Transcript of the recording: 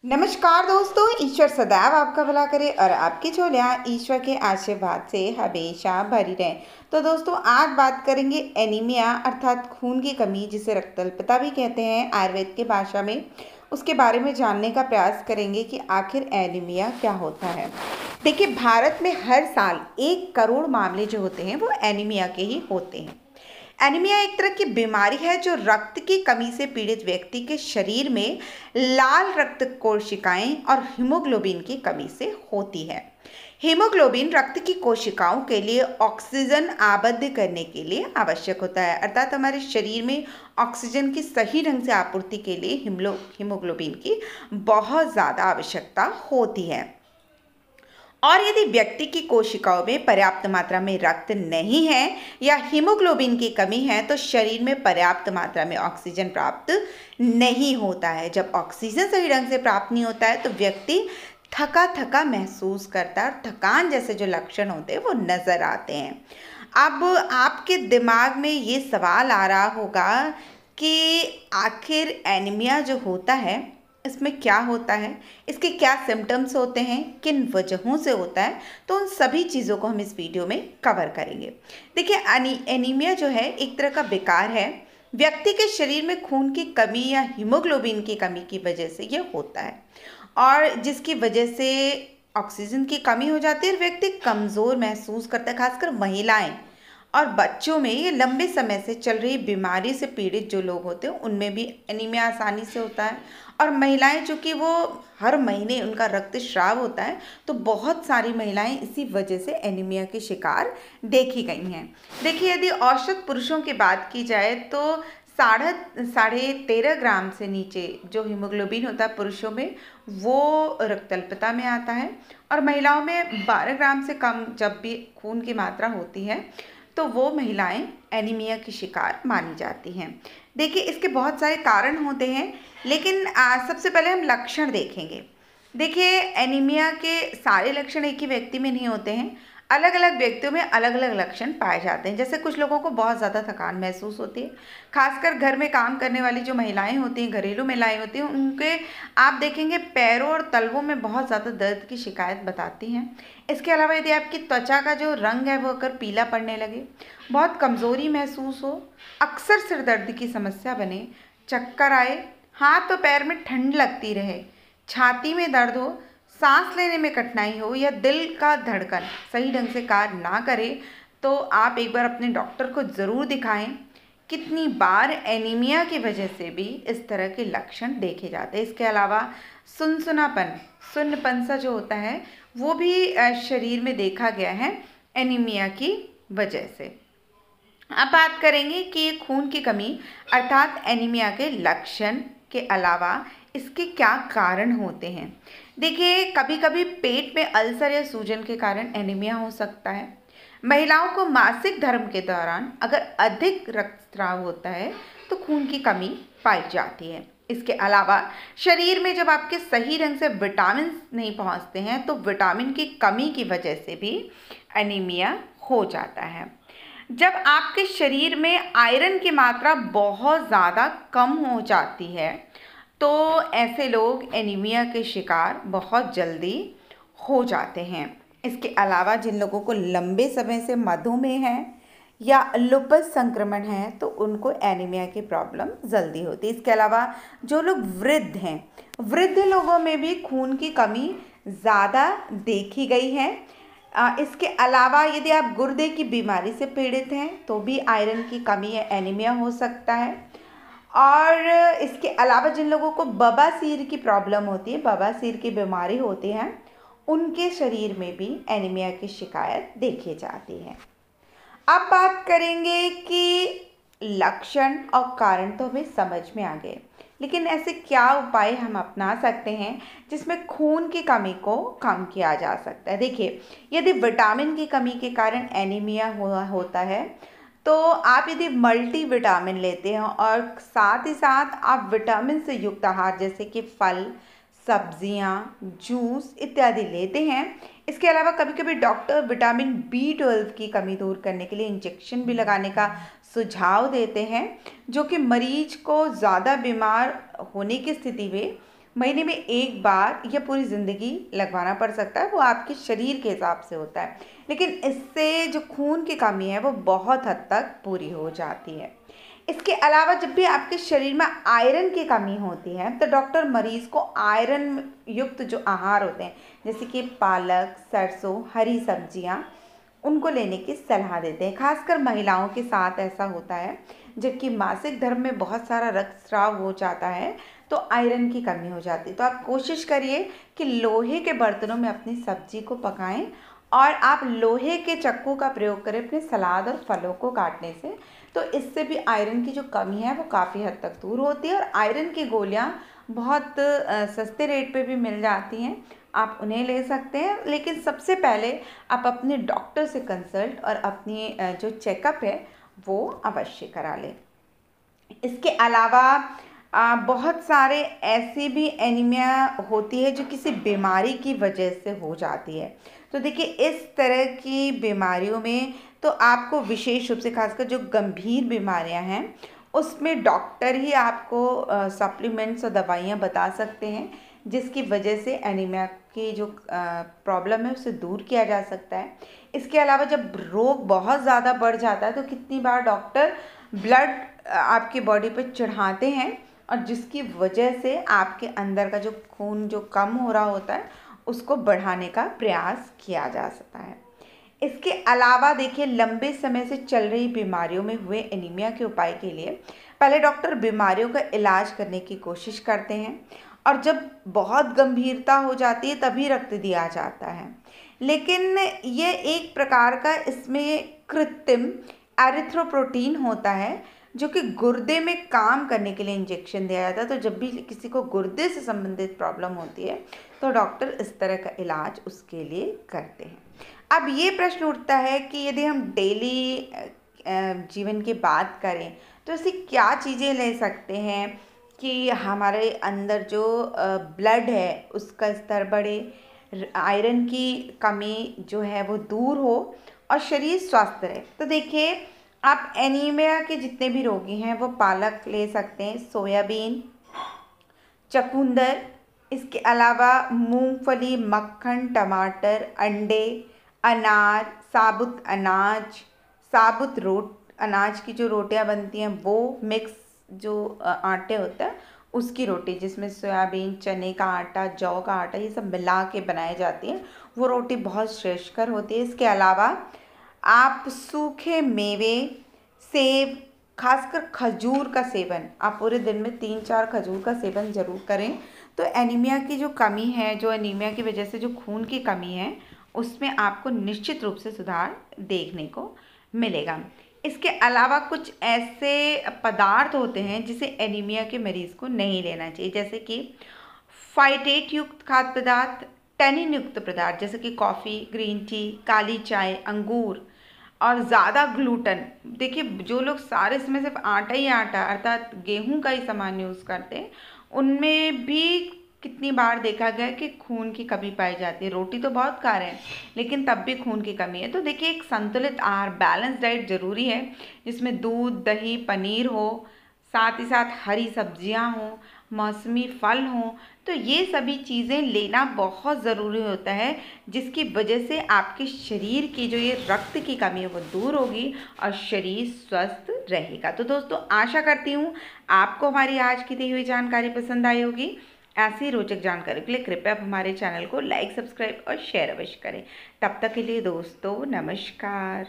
नमस्कार दोस्तों, ईश्वर सदैव आपका भला करे और आपकी झोलियाँ ईश्वर के आशीर्वाद से हमेशा भरी रहें। तो दोस्तों, आज बात करेंगे एनीमिया अर्थात खून की कमी, जिसे रक्तअल्पता भी कहते हैं आयुर्वेद की भाषा में। उसके बारे में जानने का प्रयास करेंगे कि आखिर एनीमिया क्या होता है। देखिए, भारत में हर साल 1 करोड़ मामले जो होते हैं वो एनीमिया के ही होते हैं। एनीमिया एक तरह की बीमारी है जो रक्त की कमी से पीड़ित व्यक्ति के शरीर में लाल रक्त कोशिकाएं और हीमोग्लोबिन की कमी से होती है। हीमोग्लोबिन रक्त की कोशिकाओं के लिए ऑक्सीजन आबद्ध करने के लिए आवश्यक होता है, अर्थात हमारे शरीर में ऑक्सीजन की सही ढंग से आपूर्ति के लिए हीमोग्लोबिन की बहुत ज़्यादा आवश्यकता होती है। और यदि व्यक्ति की कोशिकाओं में पर्याप्त मात्रा में रक्त नहीं है या हीमोग्लोबिन की कमी है तो शरीर में पर्याप्त मात्रा में ऑक्सीजन प्राप्त नहीं होता है। जब ऑक्सीजन सही ढंग से प्राप्त नहीं होता है तो व्यक्ति थका थका महसूस करता है और थकान जैसे जो लक्षण होते हैं वो नज़र आते हैं। अब आपके दिमाग में ये सवाल आ रहा होगा कि आखिर एनीमिया जो होता है इसमें क्या होता है, इसके क्या सिम्टम्स होते हैं, किन वजहों से होता है। तो उन सभी चीज़ों को हम इस वीडियो में कवर करेंगे। देखिए, एनीमिया जो है एक तरह का विकार है। व्यक्ति के शरीर में खून की कमी या हीमोग्लोबिन की कमी की वजह से ये होता है और जिसकी वजह से ऑक्सीजन की कमी हो जाती है और व्यक्ति कमज़ोर महसूस करता है। खासकर महिलाएं और बच्चों में ये लंबे समय से चल रही बीमारी से पीड़ित जो लोग होते हैं उनमें भी एनीमिया आसानी से होता है। और महिलाएं, चूँकि वो हर महीने उनका रक्तस्राव होता है, तो बहुत सारी महिलाएं इसी वजह से एनीमिया के शिकार देखी गई हैं। देखिए, यदि औसत पुरुषों की बात की जाए तो साढ़े 13 ग्राम से नीचे जो हीमोग्लोबिन होता है पुरुषों में वो रक्तअल्पता में आता है और महिलाओं में 12 ग्राम से कम जब भी खून की मात्रा होती है तो वो महिलाएं एनीमिया की शिकार मानी जाती हैं। देखिए, इसके बहुत सारे कारण होते हैं, लेकिन सबसे पहले हम लक्षण देखेंगे। देखिए, एनीमिया के सारे लक्षण एक ही व्यक्ति में नहीं होते हैं। अलग अलग व्यक्तियों में अलग अलग लक्षण पाए जाते हैं। जैसे कुछ लोगों को बहुत ज़्यादा थकान महसूस होती है, खासकर घर में काम करने वाली जो महिलाएं होती हैं, घरेलू महिलाएं होती हैं, उनके आप देखेंगे पैरों और तलवों में बहुत ज़्यादा दर्द की शिकायत बताती हैं। इसके अलावा यदि आपकी त्वचा का जो रंग है वो अगर पीला पड़ने लगे, बहुत कमज़ोरी महसूस हो, अक्सर सिर दर्द की समस्या बने, चक्कर आए, हाथ और पैर में ठंड लगती रहे, छाती में दर्द हो, सांस लेने में कठिनाई हो या दिल का धड़कन सही ढंग से कार्य ना करे, तो आप एक बार अपने डॉक्टर को ज़रूर दिखाएं। कितनी बार एनीमिया की वजह से भी इस तरह के लक्षण देखे जाते हैं। इसके अलावा सुन्नपन सा जो होता है वो भी शरीर में देखा गया है एनीमिया की वजह से। अब बात करेंगे कि खून की कमी अर्थात एनीमिया के लक्षण के अलावा इसके क्या कारण होते हैं। देखिए, कभी कभी पेट में अल्सर या सूजन के कारण एनीमिया हो सकता है। महिलाओं को मासिक धर्म के दौरान अगर अधिक रक्तस्राव होता है तो खून की कमी पाई जाती है। इसके अलावा शरीर में जब आपके सही ढंग से विटामिन नहीं पहुंचते हैं तो विटामिन की कमी की वजह से भी एनीमिया हो जाता है। जब आपके शरीर में आयरन की मात्रा बहुत ज़्यादा कम हो जाती है तो ऐसे लोग एनीमिया के शिकार बहुत जल्दी हो जाते हैं। इसके अलावा जिन लोगों को लंबे समय से मधुमेह है या लुपस संक्रमण है तो उनको एनीमिया की प्रॉब्लम जल्दी होती है। इसके अलावा जो लोग वृद्ध हैं, वृद्ध लोगों में भी खून की कमी ज़्यादा देखी गई है। इसके अलावा यदि आप गुर्दे की बीमारी से पीड़ित हैं तो भी आयरन की कमी या एनीमिया हो सकता है। और इसके अलावा जिन लोगों को बवासीर की प्रॉब्लम होती है, बवासीर की बीमारी होती है, उनके शरीर में भी एनीमिया की शिकायत देखी जाती है। अब बात करेंगे कि लक्षण और कारण तो हमें समझ में आ गए, लेकिन ऐसे क्या उपाय हम अपना सकते हैं जिसमें खून की कमी को कम किया जा सकता है। देखिए, यदि विटामिन की कमी के कारण एनीमिया होता है तो आप यदि मल्टी विटामिन लेते हैं और साथ ही साथ आप विटामिन से युक्त आहार जैसे कि फल, सब्जियां, जूस इत्यादि लेते हैं। इसके अलावा कभी कभी डॉक्टर विटामिन B12 की कमी दूर करने के लिए इंजेक्शन भी लगाने का सुझाव देते हैं, जो कि मरीज को ज़्यादा बीमार होने की स्थिति में महीने में एक बार या पूरी ज़िंदगी लगवाना पड़ सकता है, वो आपके शरीर के हिसाब से होता है। लेकिन इससे जो खून की कमी है वो बहुत हद तक पूरी हो जाती है। इसके अलावा जब भी आपके शरीर में आयरन की कमी होती है तो डॉक्टर मरीज़ को आयरन युक्त जो आहार होते हैं, जैसे कि पालक, सरसों, हरी सब्जियां, उनको लेने की सलाह देते हैं। खासकर महिलाओं के साथ ऐसा होता है, जबकि मासिक धर्म में बहुत सारा रक्तस्राव हो जाता है तो आयरन की कमी हो जाती है। तो आप कोशिश करिए कि लोहे के बर्तनों में अपनी सब्जी को पकाएं और आप लोहे के चक्कू का प्रयोग करें अपने सलाद और फलों को काटने से। तो इससे भी आयरन की जो कमी है वो काफ़ी हद तक दूर होती है। और आयरन की गोलियां बहुत सस्ते रेट पे भी मिल जाती हैं, आप उन्हें ले सकते हैं। लेकिन सबसे पहले आप अपने डॉक्टर से कंसल्ट और अपनी जो चेकअप है वो अवश्य करा लें। इसके अलावा बहुत सारे ऐसी भी एनीमिया होती है जो किसी बीमारी की वजह से हो जाती है। तो देखिए, इस तरह की बीमारियों में तो आपको विशेष रूप से, खासकर जो गंभीर बीमारियां हैं, उसमें डॉक्टर ही आपको सप्लीमेंट्स और दवाइयां बता सकते हैं, जिसकी वजह से एनीमिया की जो प्रॉब्लम है उसे दूर किया जा सकता है। इसके अलावा जब रोग बहुत ज़्यादा बढ़ जाता है तो कितनी बार डॉक्टर ब्लड आपकी बॉडी पर चढ़ाते हैं, और जिसकी वजह से आपके अंदर का जो खून जो कम हो रहा होता है उसको बढ़ाने का प्रयास किया जा सकता है। इसके अलावा देखिए, लंबे समय से चल रही बीमारियों में हुए एनीमिया के उपाय के लिए पहले डॉक्टर बीमारियों का इलाज करने की कोशिश करते हैं, और जब बहुत गंभीरता हो जाती है तभी रक्त दिया जाता है। लेकिन ये एक प्रकार का इसमें कृत्रिम एरिथ्रोप्रोटीन होता है, जो कि गुर्दे में काम करने के लिए इंजेक्शन दिया जाता है। तो जब भी किसी को गुर्दे से संबंधित प्रॉब्लम होती है तो डॉक्टर इस तरह का इलाज उसके लिए करते हैं। अब ये प्रश्न उठता है कि यदि हम डेली जीवन की बात करें तो ऐसी क्या चीज़ें ले सकते हैं कि हमारे अंदर जो ब्लड है उसका स्तर बढ़े, आयरन की कमी जो है वो दूर हो और शरीर स्वस्थ रहे। तो देखिए, आप एनीमिया के जितने भी रोगी हैं वो पालक ले सकते हैं, सोयाबीन, चकुंदर, इसके अलावा मूंगफली, मक्खन, टमाटर, अंडे, अनार, साबुत अनाज, साबुत अनाज की जो रोटियां बनती हैं वो, मिक्स जो आटे होता है उसकी रोटी, जिसमें सोयाबीन, चने का आटा, जौ का आटा, ये सब मिला के बनाई जाती है, वो रोटी बहुत श्रेष्ठकर होती है। इसके अलावा आप सूखे मेवे, सेब, खासकर खजूर का सेवन, आप पूरे दिन में 3-4 खजूर का सेवन ज़रूर करें। तो एनीमिया की जो कमी है, जो एनीमिया की वजह से जो खून की कमी है, उसमें आपको निश्चित रूप से सुधार देखने को मिलेगा। इसके अलावा कुछ ऐसे पदार्थ होते हैं जिसे एनीमिया के मरीज़ को नहीं लेना चाहिए, जैसे कि फाइटेट युक्त खाद्य पदार्थ, टैनिन युक्त पदार्थ जैसे कि कॉफ़ी, ग्रीन टी, काली चाय, अंगूर, और ज़्यादा ग्लूटन। देखिए, जो लोग सारे समय सिर्फ आटा ही आटा अर्थात गेहूं का ही सामान यूज़ करते हैं, उनमें भी कितनी बार देखा गया कि खून की कमी पाई जाती है। रोटी तो बहुत खा रहे हैं लेकिन तब भी खून की कमी है। तो देखिए, एक संतुलित आहार, बैलेंस डाइट ज़रूरी है, जिसमें दूध, दही, पनीर हो, साथ ही साथ हरी सब्जियां हों, मौसमी फल हों। तो ये सभी चीज़ें लेना बहुत ज़रूरी होता है, जिसकी वजह से आपके शरीर की जो ये रक्त की कमी है वो दूर होगी और शरीर स्वस्थ रहेगा। तो दोस्तों, आशा करती हूँ आपको हमारी आज की दी हुई जानकारी पसंद आई होगी। ऐसी रोचक जानकारी के लिए कृपया आप हमारे चैनल को लाइक, सब्सक्राइब और शेयर अवश्य करें। तब तक के लिए दोस्तों, नमस्कार।